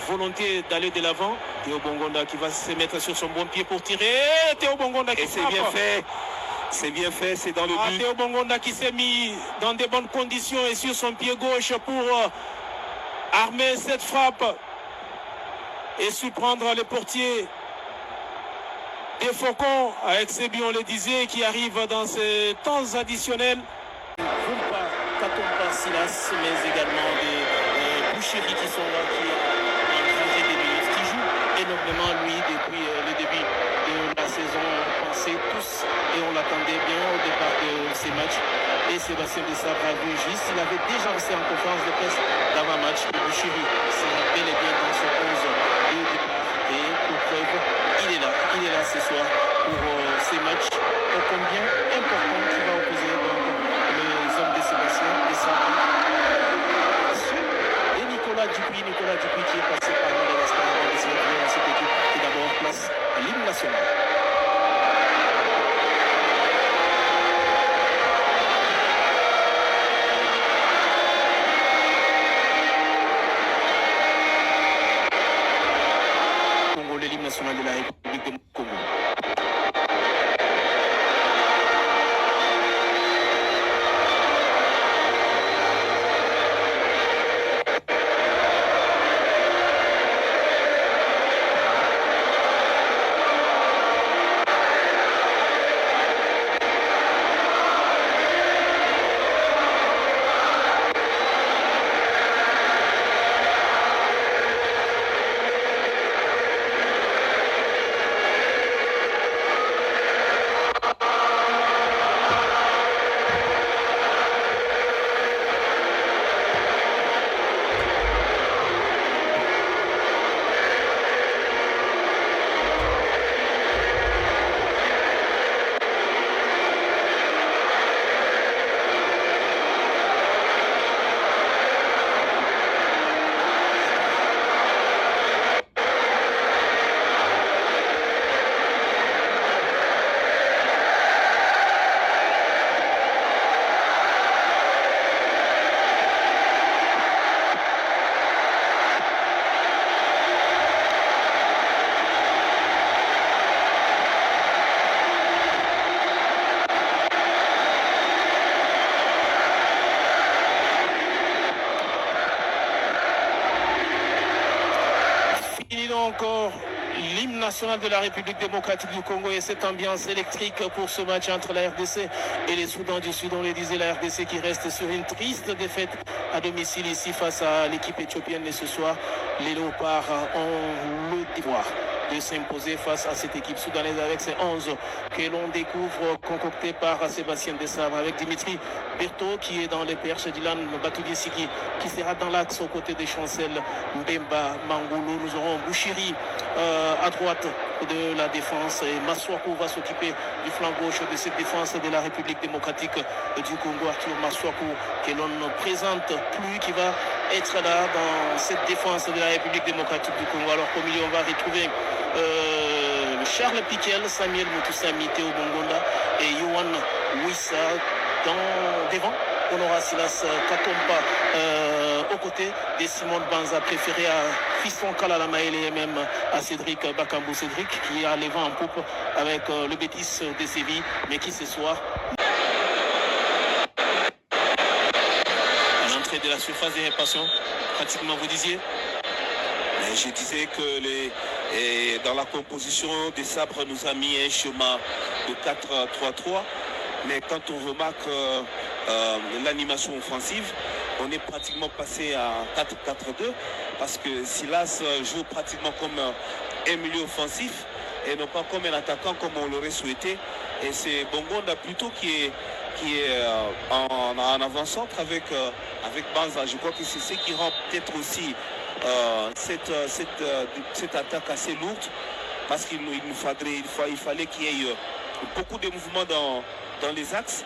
volonté d'aller de l'avant. Théo Bongonda qui va se mettre sur son bon pied pour tirer. Théo Bongonda qui c'est bien fait. C'est bien fait, c'est dans le but. Théo Bongonda qui s'est mis dans de bonnes conditions et sur son pied gauche pour armer cette frappe et surprendre le portier des Faucons avec Sebi, on le disait, qui arrive dans ces temps additionnels. Vumpa, Katompa, Silas, mais également des Boucheries qui sont là, qui ont changé des minutes, qui jouent énormément, lui, depuis le début de la saison. On pensait tous et on l'attendait bien au départ de ces matchs. Et Sébastien Desabre a vu juste, il avait déjà resté en conférence de presse d'avant-match. Boucheries, c'est bel et bien dans son 11 de départ. Et pour preuve, il est là ce soir pour ces matchs ô combien importants qui va opposer donc les hommes de Sébastien Desabre et Nicolas Dupuis qui est passé par nous de l'Espagne de cette équipe qui d'abord place à l'hymne national. L'hymne national de la République du Congo. Encore l'hymne national de la République démocratique du Congo et cette ambiance électrique pour ce match entre la RDC et les Soudans du Sud. On le disait, la RDC qui reste sur une triste défaite à domicile ici face à l'équipe éthiopienne. Et ce soir, les Léopards ont le devoir de s'imposer face à cette équipe soudanaise avec ces 11 que l'on découvre concoctés par Sébastien Desabre avec Dimitri Berthaud qui est dans les perches, Dylan Batoudisiki qui sera dans l'axe aux côtés des Chancel Mbemba Mangoulou. Nous aurons Bouchiri à droite de la défense et Maswaku va s'occuper du flanc gauche de cette défense de la République démocratique du Congo. Arthur Maswaku que l'on ne présente plus, qui va être là dans cette défense de la République démocratique du Congo. Alors qu'au milieu on va retrouver Charles Piquel, Samuel Mutusami, Théo Bongonda et Yohan Wissa devant. Honora Silas Katompa aux côtés de Simon Banza, préféré à Fiston Kalalamaele et même à Cédric Bakambu. Cédric qui a les vents en poupe avec le Bétis de Séville, mais qui ce soir à l'entrée de la surface de réparation, pratiquement vous disiez. Mais je disais que dans la composition des Sabres nous a mis un schéma de 4-3-3, mais quand on remarque l'animation offensive, on est pratiquement passé à 4-4-2 parce que Silas joue pratiquement comme un milieu offensif et non pas comme un attaquant comme on l'aurait souhaité. Et c'est Bongonda plutôt qui est en avant-centre avec Banza. Je crois que c'est ce qui rend peut-être aussi cette attaque assez lourde parce qu'il fallait qu'il y ait beaucoup de mouvements dans les axes.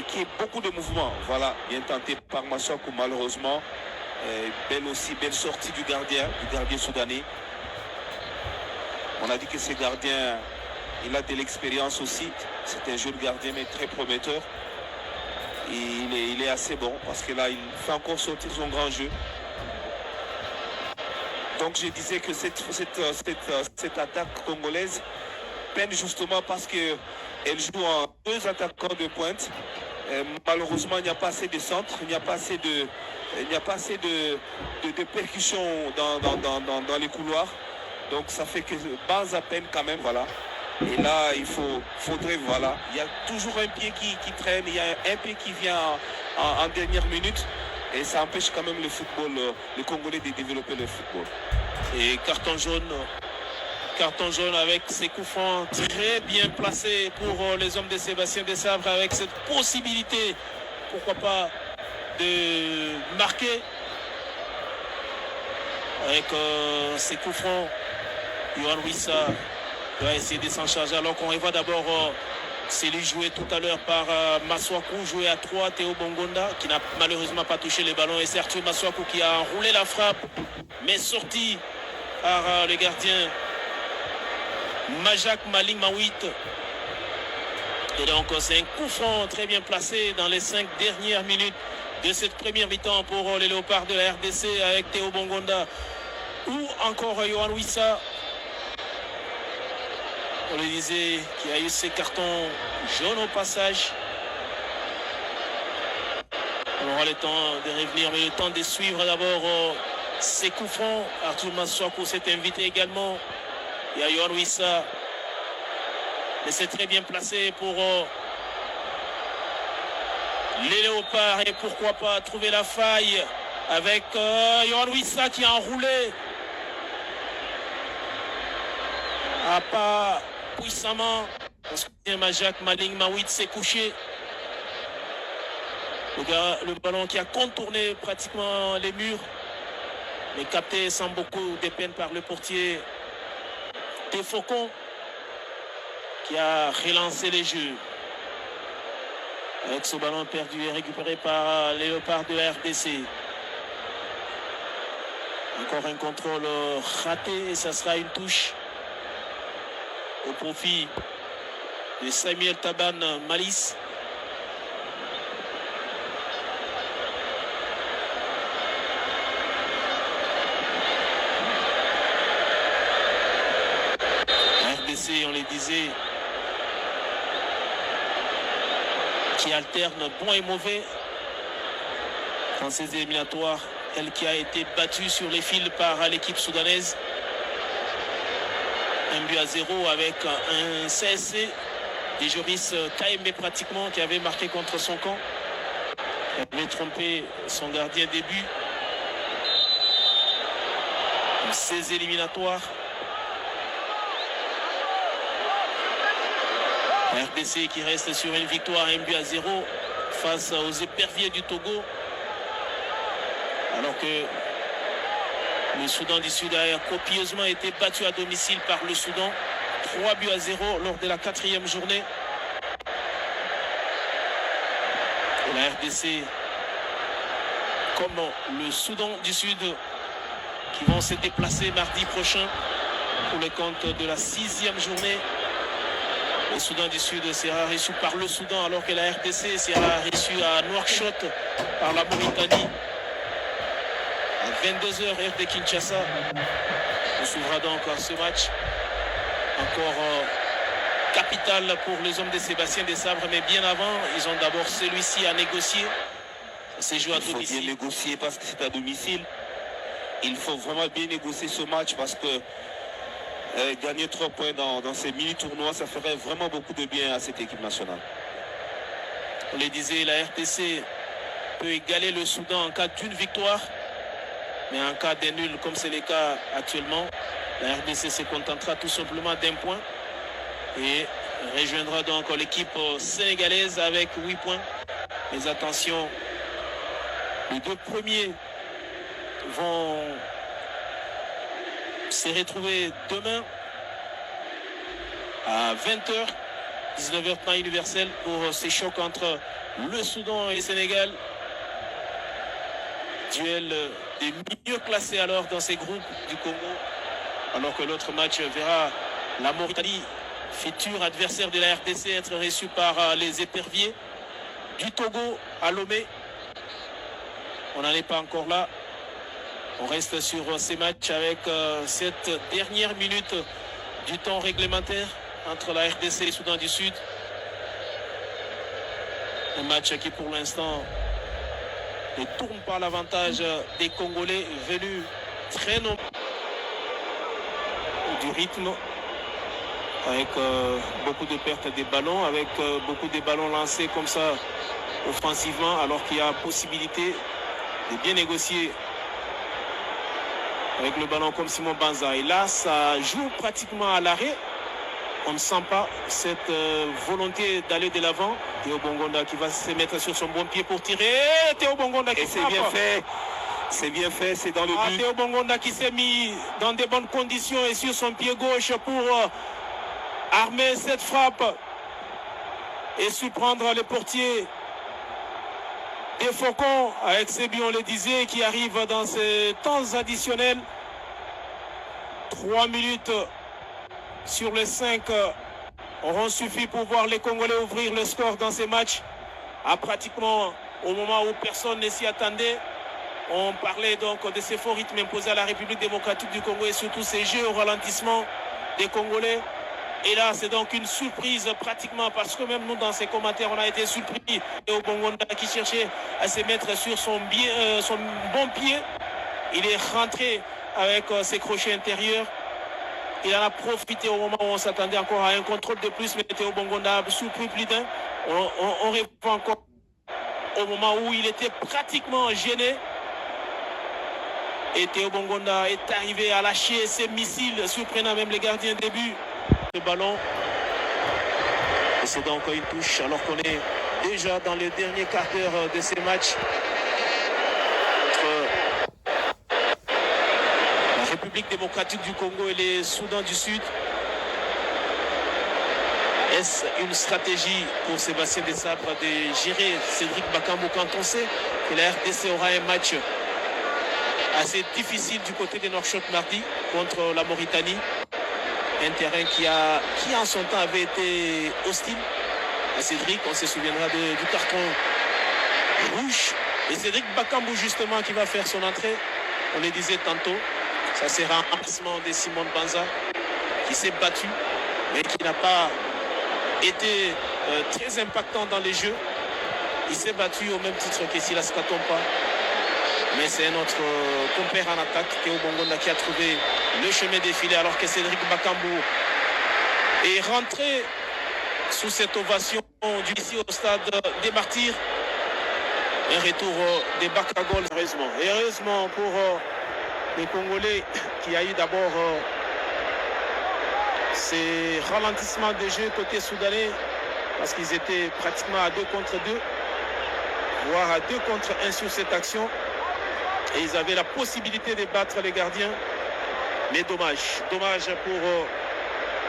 Qui est beaucoup de mouvements. Voilà, bien tenté par Massakou malheureusement. Belle sortie du gardien soudanais. On a dit que ce gardien, il a de l'expérience aussi. C'est un jeune gardien mais très prometteur. Il est assez bon parce que là, il fait encore sortir son grand jeu. Donc je disais que cette attaque congolaise peine justement parce qu'elle joue en 2 attaquants de pointe. Malheureusement, il n'y a pas assez de centre, il n'y a pas assez de percussion dans les couloirs. Donc ça fait que base à peine quand même, voilà. Et là, faudrait, voilà. Il y a toujours un pied qui traîne, il y a un pied qui vient en dernière minute. Et ça empêche quand même le football, le Congolais de développer le football. Et carton jaune avec ses coups francs très bien placés pour les hommes de Sébastien Desabre, avec cette possibilité, pourquoi pas, de marquer. Avec ses coups francs, Yohan Wissa va essayer de s'en charger, alors qu'on revoit d'abord celui joué tout à l'heure par Maswaku, joué à 3, Théo Bongonda, qui n'a malheureusement pas touché les ballons, et Sergio Maswaku qui a enroulé la frappe, mais sorti par le gardien Majak Maling Mawit. Et donc c'est un coup franc très bien placé dans les 5 dernières minutes de cette première mi-temps pour les Léopards de la RDC, avec Théo Bongonda ou encore Yohan Wissa. On le disait, qui a eu ses cartons jaunes au passage. On aura le temps de revenir, mais le temps de suivre d'abord ses coups francs. Arthur Maswaku s'est invité également. Il y a Yohan Wissa. Mais c'est très bien placé pour les Léopards. Et pourquoi pas trouver la faille avec Yohan Wissa qui a enroulé. Pas puissamment, parce que Majak Maling Mawit s'est couché. Le ballon qui a contourné pratiquement les murs, mais capté sans beaucoup de peine par le portier Tefokon, qui a relancé les jeux. Avec ce ballon perdu et récupéré par les Léopards de la RDC. Encore un contrôle raté et ça sera une touche au profit de Samuel Taban Malice. RDC, on les disait, qui alterne bon et mauvais dans ces éliminatoires. Elle qui a été battue sur les fils par l'équipe soudanaise. 1-0 avec un CSC de Joris KMB pratiquement, qui avait marqué contre son camp, qui avait trompé son gardien début. Ces éliminatoires. RDC qui reste sur une victoire 1-0 face aux éperviers du Togo. Alors que le Soudan du Sud a copieusement été battu à domicile par le Soudan. 3-0 lors de la 4e journée. Et la RDC, comme le Soudan du Sud, qui vont se déplacer mardi prochain pour le compte de la 6e journée. Le Soudan du Sud sera reçu par le Soudan, alors que la RDC sera reçue à Nouakchott par la Mauritanie. À 22h, heure de Kinshasa. On suivra donc ce match. Encore capital pour les hommes de Sébastien Desabre, mais bien avant, ils ont d'abord celui-ci à négocier. C'est joué à domicile. Il faut bien négocier parce que c'est à domicile. Il faut vraiment bien négocier ce match parce que gagner 3 points dans ces mini-tournois, ça ferait vraiment beaucoup de bien à cette équipe nationale. On le disait, la RDC peut égaler le Soudan en cas d'une victoire, mais en cas de nul, comme c'est le cas actuellement, la RDC se contentera tout simplement d'un point et rejoindra donc l'équipe sénégalaise avec 8 points. Mais attention, les 2 premiers vont se retrouver demain à 20h, 19h temps universel, pour ces chocs entre le Soudan et le Sénégal. Duel des mieux classés alors dans ces groupes du Congo, alors que l'autre match verra la Mauritanie, futur adversaire de la RDC, être reçu par les éperviers du Togo à Lomé. On n'en est pas encore là. On reste sur ces matchs avec cette dernière minute du temps réglementaire entre la RDC et le Soudan du Sud. Un match qui pour l'instant ne tourne pas l'avantage des Congolais venus très nombreux du rythme, avec beaucoup de pertes des ballons, avec beaucoup de ballons lancés comme ça offensivement, alors qu'il y a possibilité de bien négocier avec le ballon comme Simon Banza. Et là, ça joue pratiquement à l'arrêt. On ne sent pas cette volonté d'aller de l'avant. Théo Bongonda qui va se mettre sur son bon pied pour tirer. Théo Bongonda qui c'est bien fait. C'est bien fait, c'est dans le but. Théo Bongonda qui s'est mis dans de bonnes conditions et sur son pied gauche pour armer cette frappe et surprendre le portier des Faucons avec ses buts, on le disait, qui arrive dans ces temps additionnels. 3 minutes sur les 5 auront suffi pour voir les Congolais ouvrir le score dans ces matchs. Pratiquement au moment où personne ne s'y attendait. On parlait donc de ces faux rythmes imposés à la République démocratique du Congo et surtout ces jeux au ralentissement des Congolais. Et là, c'est donc une surprise pratiquement parce que même nous, dans ces commentaires, on a été surpris. Et au Bongonda qui cherchait à se mettre sur son bon pied, il est rentré avec ses crochets intérieurs. Il en a profité au moment où on s'attendait encore à un contrôle de plus, mais Théo Bongonda a surpris plus d'un. On répond encore au moment où il était pratiquement gêné. Et Théo Bongonda est arrivé à lâcher ses missiles, surprenant même les gardiens de but. Le ballon. Et c'est donc une touche alors qu'on est déjà dans le dernier quart d'heure de ces matchs. La République démocratique du Congo et les Soudan du Sud. Est-ce une stratégie pour Sébastien Desabre de gérer Cédric Bakambu quand on sait que la RDC aura un match assez difficile du côté de Nouakchott mardi contre la Mauritanie? Un terrain qui en son temps avait été hostile à Cédric. On se souviendra du carton rouge. Et Cédric Bakambu justement qui va faire son entrée. On le disait tantôt. Ça sera un remplacement de Simon Banza qui s'est battu mais qui n'a pas été très impactant dans les jeux. Il s'est battu au même titre que Silas Katompa. Mais c'est un autre compère en attaque, Théo Bongonda, qui a trouvé le chemin défilé alors que Cédric Bakambu est rentré sous cette ovation ici au stade des Martyrs. Un retour des Bakagol, heureusement. Et heureusement pour les Congolais qui a eu d'abord ces ralentissements de jeu côté soudanais parce qu'ils étaient pratiquement à 2 contre 2, voire à 2 contre 1 sur cette action. Et ils avaient la possibilité de battre les gardiens. Mais dommage pour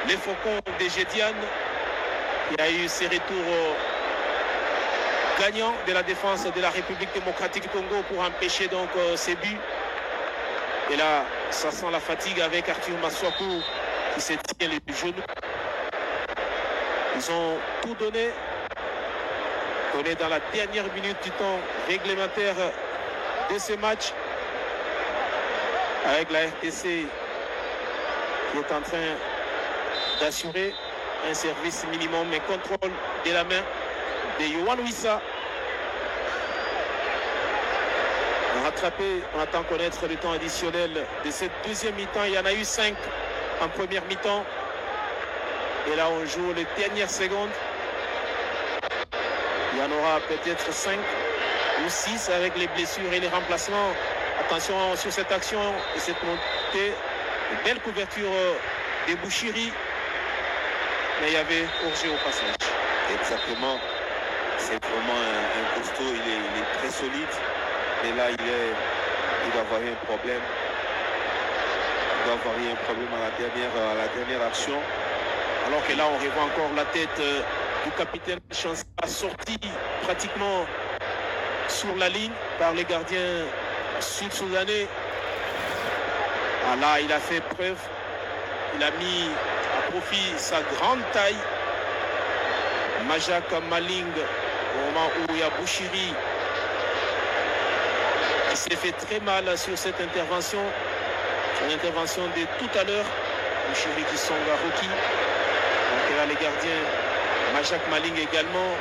les Faucons de Gédiane qui a eu ses retours gagnants de la défense de la République démocratique du Congo pour empêcher donc ces buts. Et là, ça sent la fatigue avec Arthur Maswaku qui se tient les genoux. Ils ont tout donné. On est dans la dernière minute du temps réglementaire de ce match avec la RTC qui est en train d'assurer un service minimum et contrôle de la main de Yohan Wissa. Rattrapé, on attend connaître le temps additionnel de cette deuxième mi-temps. Il y en a eu 5 en première mi-temps et là on joue les dernières secondes. Il y en aura peut-être 5 ou 6 avec les blessures et les remplacements. Attention sur cette action et cette montée. Une belle couverture des Bouchiri. Mais il y avait hors-jeu au passage. Exactement. C'est vraiment un costaud. Il est très solide. Mais là, il doit avoir eu un problème. Il doit avoir eu un problème à la dernière action. Alors que là, on revoit encore la tête du capitaine Chancel sorti pratiquement sur la ligne par les gardiens sud-soudanais. Ah là, il a fait preuve. Il a mis à profit sa grande taille. Majak Maling, au moment où il y a Bouchiri qui s'est fait très mal sur cette intervention. Son intervention de tout à l'heure. Bouchiri qui sont à Rocky. Donc là, les gardiens, Majak Maling également.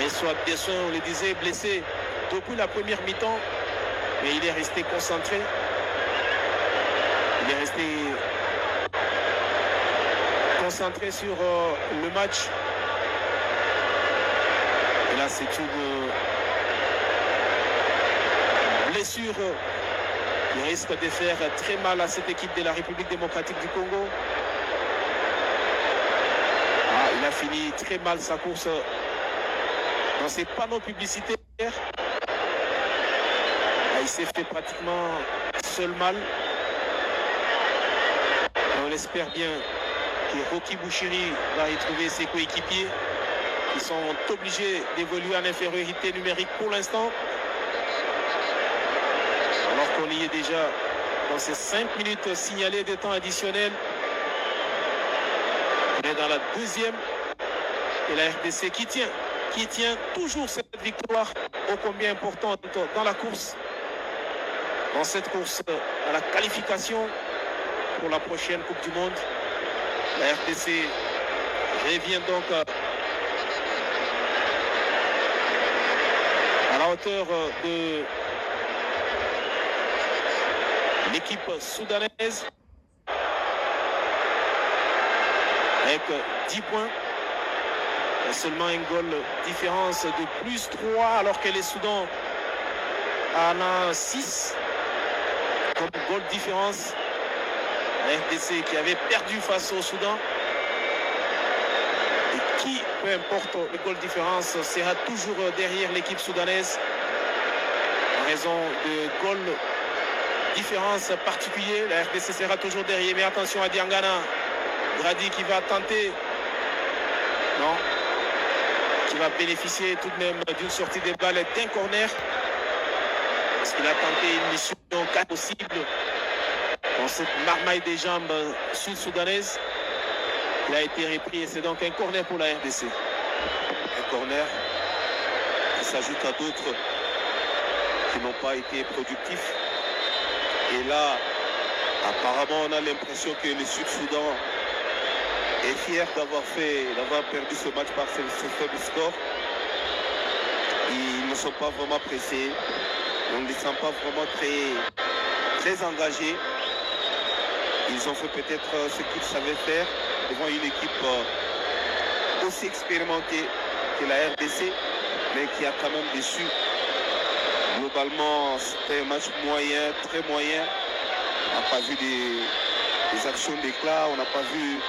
Reçoit des soins, on le disait, blessé depuis la première mi-temps. Mais il est resté concentré. Il est resté concentré sur le match. Et là, c'est une blessure qui risque de faire très mal à cette équipe de la République démocratique du Congo. Ah, il a fini très mal sa course dans ses panneaux publicitaires. Ah, il s'est fait pratiquement seul mal. On espère bien que Rocky Bouchiri va retrouver ses coéquipiers qui sont obligés d'évoluer en infériorité numérique pour l'instant. Alors qu'on y est déjà dans ces 5 minutes signalées de temps additionnel. On est dans la deuxième. Et la RDC qui tient toujours cette victoire ô combien importante dans la course. Dans cette course à la qualification pour la prochaine Coupe du Monde. La RDC revient donc à la hauteur de l'équipe soudanaise avec 10 points. Et seulement un goal différence de plus 3 alors que les Soudans en a 6 comme goal différence. La RDC qui avait perdu face au Soudan et qui, peu importe le goal différence, sera toujours derrière l'équipe soudanaise en raison de goal différence particulier. La RDC sera toujours derrière, mais attention à Diangana. Grady qui va tenter, non, qui va bénéficier tout de même d'une sortie de balle d'un corner parce qu'il a tenté une mission possible dans cette marmaille des jambes sud-soudanaises. Il a été repris et c'est donc un corner pour la RDC. Un corner qui s'ajoute à d'autres qui n'ont pas été productifs. Et là, apparemment, on a l'impression que le Sud-Soudan est fier d'avoir perdu ce match par ce faible score. Ils ne sont pas vraiment pressés. On ne les sent pas vraiment très engagés. Ils ont fait peut-être ce qu'ils savaient faire devant une équipe aussi expérimentée que la RDC, mais qui a quand même déçu. Globalement, c'était un match moyen, très moyen. On n'a pas vu des actions d'éclat, on n'a pas vu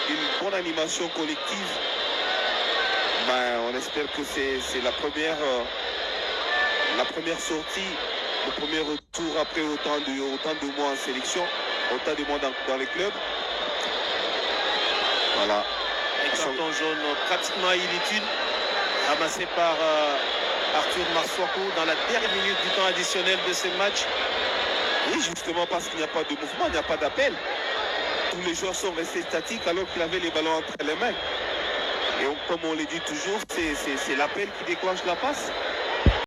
une bonne animation collective. Ben, on espère que c'est la première sortie, le premier retour après autant de mois en sélection, autant de mois dans les clubs. Voilà. Un carton jaune pratiquement inutile, ramassé par Arthur Marsouakou dans la dernière minute du temps additionnel de ce match. Oui, justement parce qu'il n'y a pas de mouvement, il n'y a pas d'appel. Tous les joueurs sont restés statiques alors qu'il avait les ballons entre les mains. Et comme on le dit toujours, c'est l'appel qui déclenche la passe.